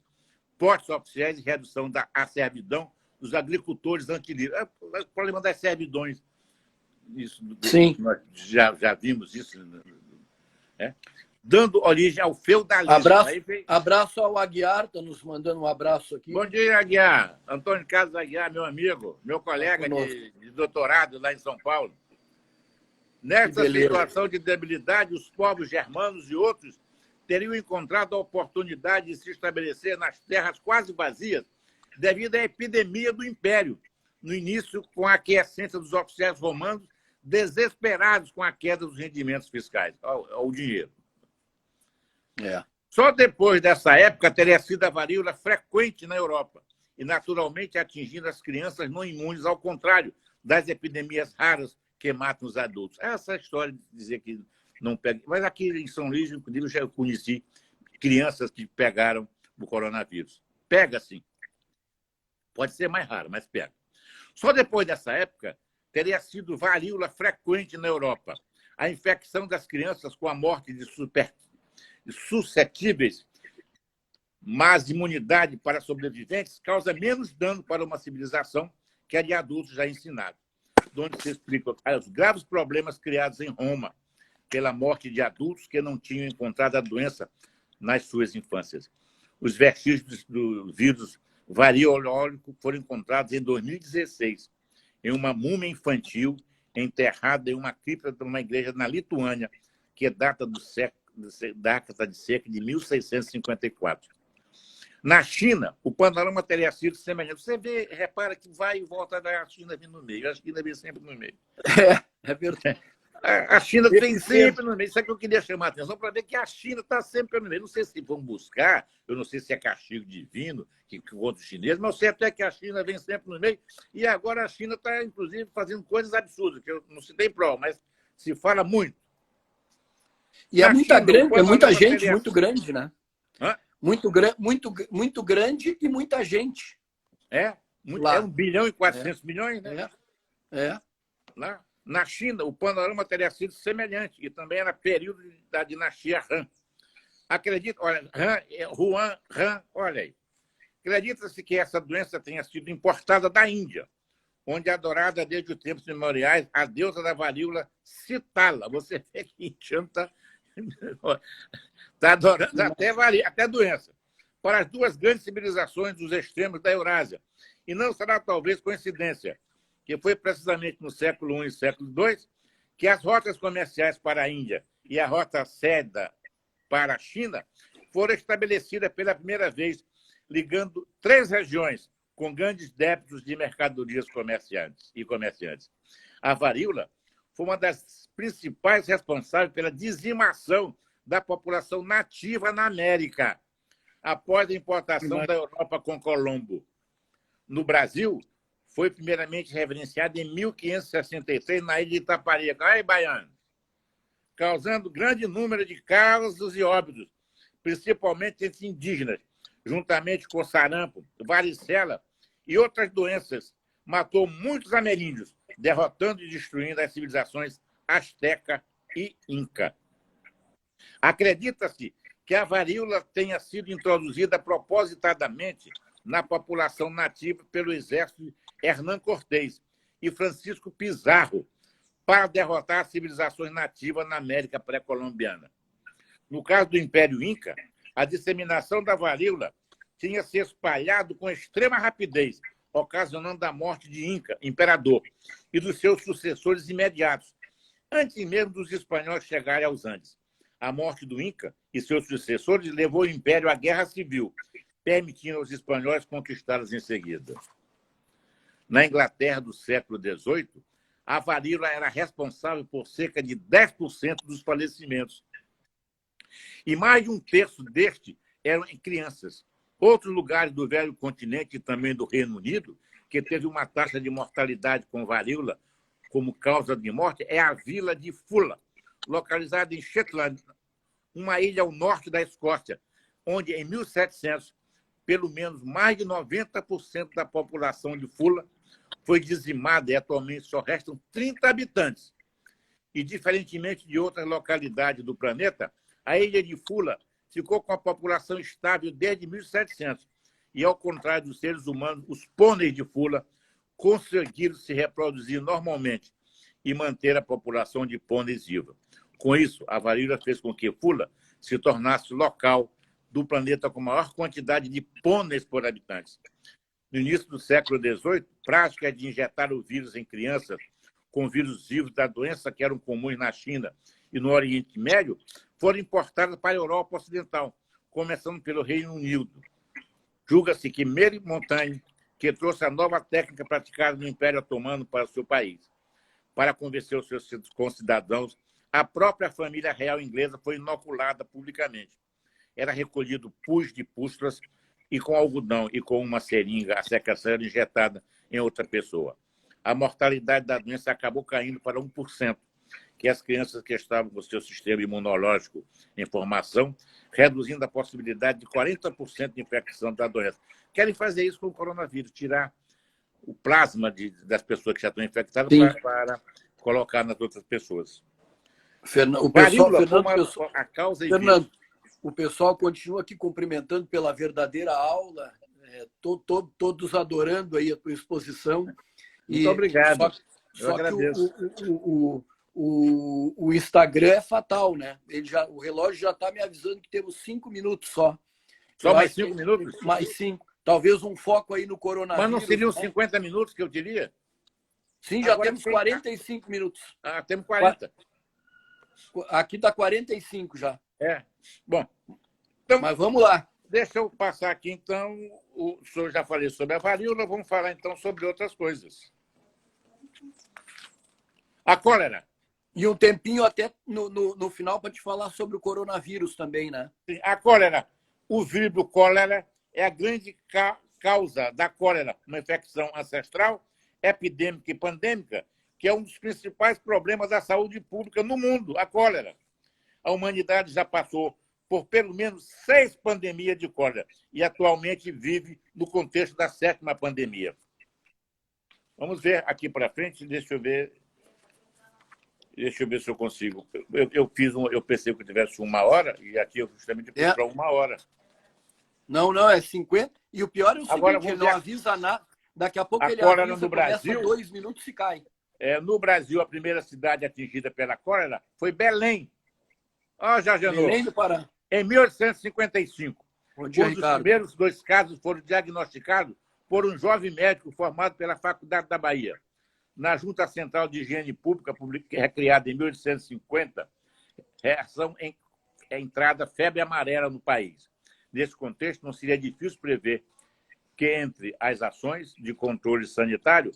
postos oficiais e redução da servidão dos agricultores antilírios. O problema das servidões. Isso, sim. Nós já vimos isso. Dando origem ao feudalismo. Abraço ao Aguiar, está nos mandando um abraço aqui. Bom dia, Aguiar. Antônio Carlos Aguiar, meu amigo, meu colega de doutorado lá em São Paulo. Nessa situação de debilidade, os povos germanos e outros teriam encontrado a oportunidade de se estabelecer nas terras quase vazias devido à epidemia do Império, no início com a aquiescência dos oficiais romanos desesperados com a queda dos rendimentos fiscais, ao dinheiro. Só depois dessa época teria sido a varíola frequente na Europa e, naturalmente, atingindo as crianças não imunes, ao contrário das epidemias raras que matam os adultos. Essa história de dizer que não pega... Mas aqui em São Luís, inclusive, eu já conheci crianças que pegaram o coronavírus. Pega, sim. Pode ser mais raro, mas pega. Só depois dessa época teria sido varíola frequente na Europa. A infecção das crianças com a morte de suscetíveis, mas imunidade para sobreviventes, causa menos dano para uma civilização que a de adultos já ensinada, onde se explica os graves problemas criados em Roma pela morte de adultos que não tinham encontrado a doença nas suas infâncias. Os vestígios do vírus variológico foram encontrados em 2016, em uma múmia infantil enterrada em uma cripta de uma igreja na Lituânia, que data de cerca de 1654. Na China, o panorama teria sido semelhante. Você repara que vai e volta da China vindo no meio. A China vem sempre no meio. É verdade. A China vem sempre no meio. Isso é que eu queria chamar a atenção para ver que a China está sempre no meio. Não sei se vão buscar, eu não sei se é castigo divino que contra os chineses, mas o certo é que a China vem sempre no meio. E agora a China está, inclusive, fazendo coisas absurdas, que eu não se tem prova, mas se fala muito. E é muita gente, muito grande, né? Muito grande e muita gente. É 1 bilhão e 400 milhões, né? Lá. Na China, o panorama teria sido semelhante, e também era período da dinastia Han. Acredita, olha, Han, olha aí. Acredita-se que essa doença tenha sido importada da Índia, onde é adorada desde os tempos memoriais a deusa da varíola, Citala. Você vê que indiano está adorando até doença. Para as duas grandes civilizações dos extremos da Eurásia. E não será talvez coincidência que foi precisamente no século I e século II que as rotas comerciais para a Índia e a rota Seda para a China foram estabelecidas pela primeira vez, ligando 3 regiões com grandes débitos de mercadorias comerciantes. A varíola foi uma das principais responsáveis pela dizimação da população nativa na América, após a importação da Europa com Colombo. No Brasil, foi primeiramente reverenciada em 1563 na ilha de Itaparica, aí, baiano, causando grande número de casos e óbitos, principalmente entre indígenas, juntamente com sarampo, varicela e outras doenças. Matou muitos ameríndios, derrotando e destruindo as civilizações asteca e inca. Acredita-se que a varíola tenha sido introduzida propositadamente na população nativa pelo exército de Hernán Cortés e Francisco Pizarro para derrotar as civilizações nativas na América pré-colombiana. No caso do Império Inca, a disseminação da varíola tinha se espalhado com extrema rapidez, ocasionando a morte de Inca, imperador, e dos seus sucessores imediatos, antes mesmo dos espanhóis chegarem aos Andes. A morte do Inca e seus sucessores levou o Império à guerra civil, permitindo aos espanhóis conquistá-los em seguida. Na Inglaterra do século XVIII, a varíola era responsável por cerca de 10% dos falecimentos. E mais de um terço deste eram em crianças. Outros lugares do velho continente e também do Reino Unido, que teve uma taxa de mortalidade com varíola como causa de morte, é a vila de Fula, localizada em Shetland, uma ilha ao norte da Escócia, onde em 1700, pelo menos mais de 90% da população de Fula foi dizimada e atualmente só restam 30 habitantes. E, diferentemente de outras localidades do planeta, a ilha de Fula ficou com a população estável desde 1700. E, ao contrário dos seres humanos, os pôneis de Fula conseguiram se reproduzir normalmente e manter a população de pôneis viva. Com isso, a varíola fez com que Fula se tornasse local do planeta com maior quantidade de pôneis por habitantes. No início do século XVIII, práticas de injetar o vírus em crianças com vírus vivos da doença que eram comuns na China e no Oriente Médio foram importadas para a Europa Ocidental, começando pelo Reino Unido. Julga-se que Mary Montaigne, que trouxe a nova técnica praticada no Império Otomano para o seu país, para convencer os seus concidadãos, a própria família real inglesa foi inoculada publicamente. Era recolhido pus de pústulas e com algodão e com uma seringa, a secreção era injetada em outra pessoa. A mortalidade da doença acabou caindo para 1%, que as crianças que estavam com o seu sistema imunológico em formação, reduzindo a possibilidade de 40% de infecção da doença. Querem fazer isso com o coronavírus, tirar o plasma das pessoas que já estão infectadas para colocar nas outras pessoas. O pessoal continua aqui cumprimentando pela verdadeira aula, todos adorando aí a tua exposição. Muito obrigado. Só que o Instagram é fatal, né? O relógio já está me avisando que temos 5 minutos só. Só mais 5 minutos? Mais 5. Talvez um foco aí no coronavírus. Mas não seriam 50 minutos que eu diria? Sim, já temos 45 minutos. Ah, temos 40. Aqui está 45 já. Bom, então, mas vamos lá. Deixa eu passar aqui, então. O senhor já falei sobre a varíola, vamos falar, então, sobre outras coisas. A cólera. E um tempinho até no final para te falar sobre o coronavírus também, né? Sim, a cólera. O vírus cólera é a grande causa da cólera, uma infecção ancestral, epidêmica e pandêmica, que é um dos principais problemas da saúde pública no mundo, a cólera. A humanidade já passou por pelo menos 6 pandemias de cólera e atualmente vive no contexto da 7ª pandemia. Vamos ver aqui para frente, deixa eu ver se eu consigo. Eu pensei que eu tivesse 1 hora e aqui eu justamente pus para 1 hora. Não, é 50. E o pior é o seguinte, ele não avisa nada. Daqui a pouco A ele cólera avisa, no começa Brasil, 2 minutos e cai. no Brasil, a primeira cidade atingida pela cólera foi Belém. Ó, Jargenô, Belém do Pará. em 1855. Bom dia, Um dos Ricardo. primeiros 2 casos foram diagnosticados por um jovem médico formado pela Faculdade da Bahia. Na Junta Central de Higiene Pública, recriada em 1850, reação em entrada febre amarela no país. Nesse contexto, não seria difícil prever que, entre as ações de controle sanitário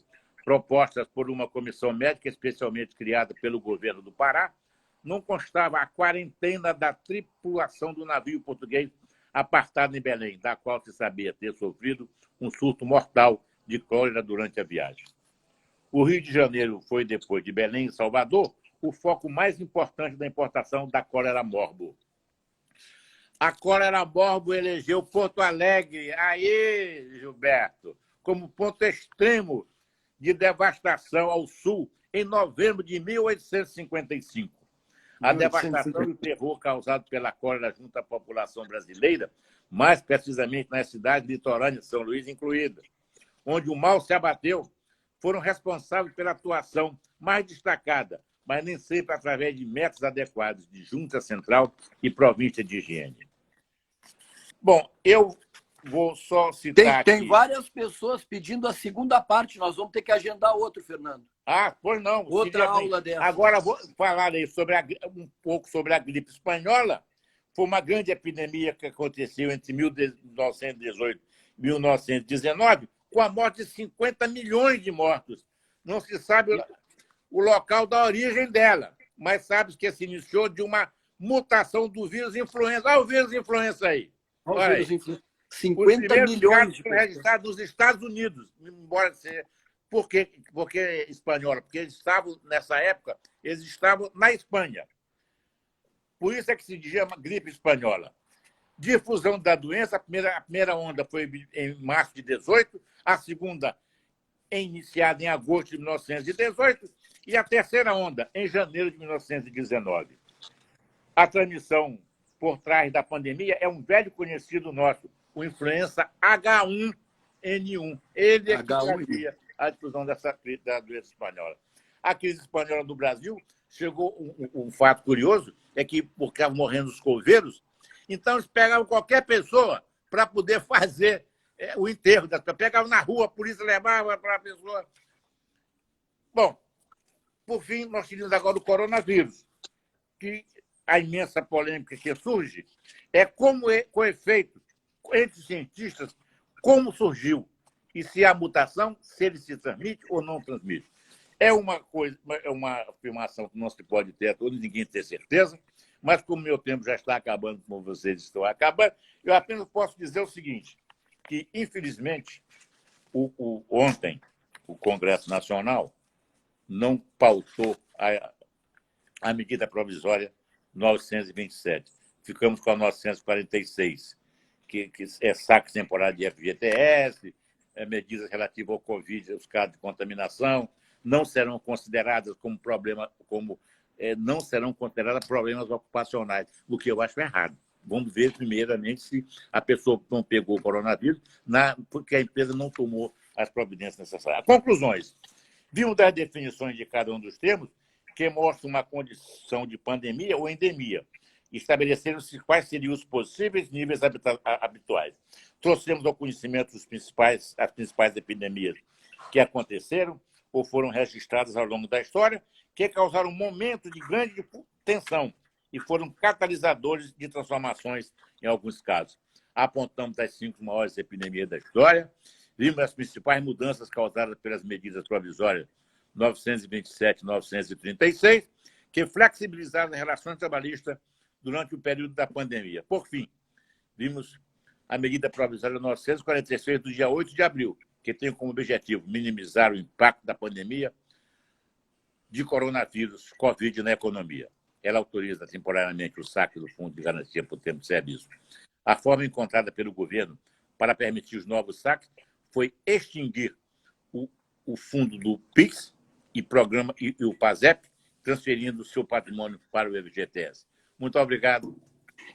propostas por uma comissão médica especialmente criada pelo governo do Pará, não constava a quarentena da tripulação do navio português apartado em Belém, da qual se sabia ter sofrido um surto mortal de cólera durante a viagem. O Rio de Janeiro foi, depois de Belém e Salvador, o foco mais importante da importação da cólera morbo. A cólera morbo elegeu Porto Alegre, aí, Gilberto, como ponto extremo de devastação ao sul em novembro de 1855. A devastação e o terror causado pela cólera junto à população brasileira, mais precisamente nas cidades litorâneas, São Luís incluída, onde o mal se abateu, foram responsáveis pela atuação mais destacada, mas nem sempre através de métodos adequados de junta central e província de higiene. Bom, eu vou só citar Tem aqui... várias pessoas pedindo a segunda parte, nós vamos ter que agendar outro, Fernando. Ah, pois não. Outra aula dessa. Agora, vou falar aí um pouco sobre a gripe espanhola. Foi uma grande epidemia que aconteceu entre 1918 e 1919, com a morte de 50 milhões de mortos. Não se sabe o local da origem dela, mas sabe que se iniciou de uma mutação do vírus influenza. Olha o vírus influenza aí. Olha aí. 50 Os primeiros milhões casos de foram registrados nos Estados Unidos, embora seja... Por que espanhola? Porque eles estavam, nessa época, eles estavam na Espanha. Por isso é que se chama gripe espanhola. Difusão da doença, a primeira onda foi em março de 18, a segunda iniciada em agosto de 1918 e a terceira onda em janeiro de 1919. A transmissão por trás da pandemia é um velho conhecido nosso, o influenza H1N1. Ele é que trazia a difusão da doença espanhola. A crise espanhola no Brasil chegou um fato curioso, é que, porque estavam morrendo os coveiros, então eles pegavam qualquer pessoa para poder fazer o enterro da pessoa. Pegavam na rua, a polícia levava para a pessoa. Bom, por fim, nós tivemos agora o coronavírus, que a imensa polêmica que surge é como, com efeito, entre os cientistas, como surgiu e se a mutação, se ele se transmite ou não transmite. É uma afirmação que não se pode ter a todos, ninguém tem certeza, mas como meu tempo já está acabando, como vocês estão acabando, eu apenas posso dizer o seguinte, que, infelizmente, ontem, o Congresso Nacional não pautou a medida provisória 927. Ficamos com a 946, que é saque temporário de FGTS, medidas relativas ao Covid, os casos de contaminação, não serão consideradas como problema, não serão consideradas problemas ocupacionais, o que eu acho errado. Vamos ver, primeiramente, se a pessoa não pegou o coronavírus, porque a empresa não tomou as providências necessárias. Conclusões. Vimos das definições de cada um dos termos que mostram uma condição de pandemia ou endemia, estabelecendo-se quais seriam os possíveis níveis habituais. Trouxemos ao conhecimento as principais epidemias que aconteceram ou foram registradas ao longo da história, que causaram um momento de grande tensão e foram catalisadores de transformações em alguns casos. Apontamos as 5 maiores epidemias da história, vimos as principais mudanças causadas pelas medidas provisórias 927 e 936, que flexibilizaram as relações trabalhistas durante o período da pandemia. Por fim, vimos a medida provisória 946 do dia 8 de abril, que tem como objetivo minimizar o impacto da pandemia de coronavírus, Covid na economia. Ela autoriza temporariamente o saque do Fundo de Garantia por Tempo de Serviço. A forma encontrada pelo governo para permitir os novos saques foi extinguir o fundo do PIX e o PASEP, transferindo o seu patrimônio para o FGTS. Muito obrigado.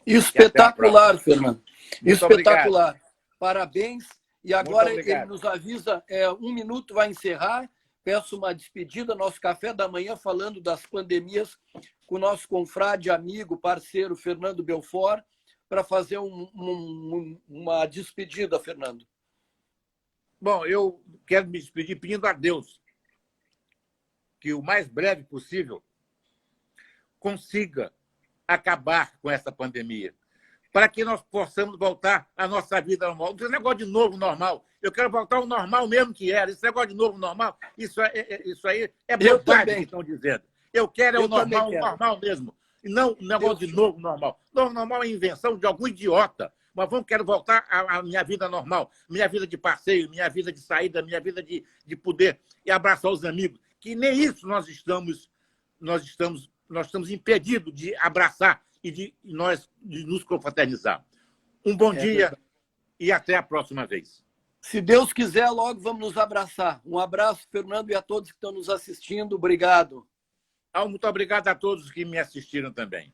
Espetacular, Fernando. Muito espetacular. Obrigado. Parabéns. E agora ele nos avisa, 1 minuto vai encerrar. Peço uma despedida, nosso café da manhã, falando das pandemias, com o nosso confrade, amigo, parceiro, Fernando Belfort, para fazer uma despedida, Fernando. Bom, eu quero me despedir pedindo a Deus que o mais breve possível consiga acabar com essa pandemia, para que nós possamos voltar à nossa vida normal. Não tem negócio de novo normal. Eu quero voltar ao normal mesmo que era. Esse negócio de novo normal, isso aí é bobagem que estão dizendo. Eu quero o normal mesmo. E não um negócio de novo normal. Novo normal é invenção de algum idiota. Mas quero voltar à minha vida normal. Minha vida de passeio, minha vida de saída, minha vida de poder e abraçar os amigos. Que nem isso nós estamos impedidos de abraçar e de nos confraternizar. Um bom dia e até a próxima vez. Se Deus quiser, logo vamos nos abraçar. Um abraço, Fernando, e a todos que estão nos assistindo. Obrigado. Muito obrigado a todos que me assistiram também.